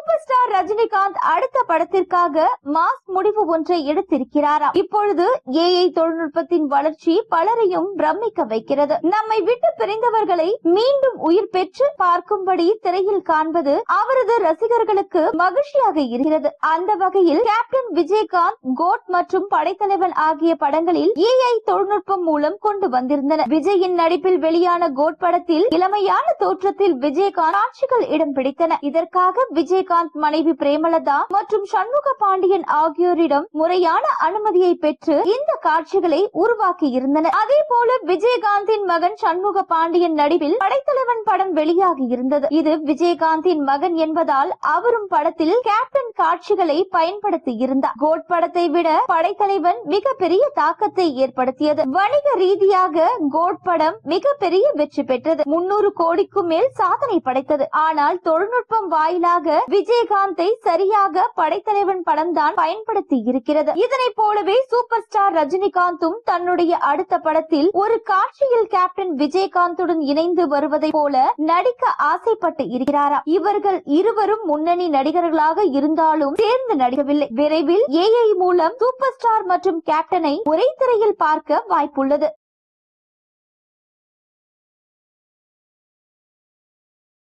Super star Rajinikanth அடுத்த படத்திற்காக mass முடிவு ஒன்றை எடுத்திருக்கிறாராம். இப்பொழுது ஏஐ தொழில்நுட்பத்தின் வளர்ச்சி பலரையும் பிரமிக்க வைக்கிறது. நம்மை விட்டு பிரிந்தவர்களை மீண்டும் உயிர் பெற்று பார்க்கும்படி திரையில் காண்பது அவரது ரசிகர்களுக்கு மகிழ்ச்சியாக இருக்கிறது. அந்த வகையில் கேப்டன் விஜயகாந்த், கோட் மற்றும் படைத்தலைவன் ஆகிய படங்களில் ஏஐ தொழில்நுட்பம் மூலம் கொண்டு வந்திருந்தனர். விஜயின் நடிப்பில் வெளியான கோட் படத்தில் இளமையான தோற்றத்தில் விஜயகாந்த் காட்சிகள் இடம் பிடித்தன. இதற்காக விஜயகாந்த் மனைவி பிரேமலதா மற்றும் சண்முக பாண்டியன் ஆகியோரிடம் முறையான அனுமதியை பெற்று இந்த காட்சிகளை உருவாக்கி இருந்தனர். அதே போல விஜயகாந்தின் மகன் சண்முக பாண்டியன் நடிப்பில் படைத்தலைவன் படம் வெளியாகி இருந்தது. இது விஜயகாந்தின் மகன் என்பதால் அவரும் படத்தில் கேப்டன் காட்சிகளை பயன்படுத்தி இருந்தார். கோட் படத்தை விட படைத்தலைவன் மிகப்பெரிய தாக்கத்தை ஏற்படுத்தியது. வணிக ரீதியாக கோட் படம் மிகப்பெரிய வெற்றி பெற்றது. 300 கோடிக்கும் மேல் சாதனை படைத்தது. ஆனால் தொழில்நுட்பம் வாயிலாக விஜயகாந்தை சரியாக படைத்தலைவன் படம் தான் பயன்படுத்தி இருக்கிறது. இதனை போலவே சூப்பர் ஸ்டார் ரஜினிகாந்தும் தன்னுடைய அடுத்த படத்தில் ஒரு காட்சியில் கேப்டன் விஜயகாந்துடன் இணைந்து வருவதை போல நடிக்க ஆசைப்பட்டு இருக்கிறாராம். இவர்கள் இருவரும் முன்னணி நடிகர்களாக இருந்தாலும் சேர்ந்து நடிக்கவில்லை. விரைவில் ஏஐ மூலம் சூப்பர் ஸ்டார் மற்றும் கேப்டனை ஒரே திரையில் பார்க்க வாய்ப்புள்ளது.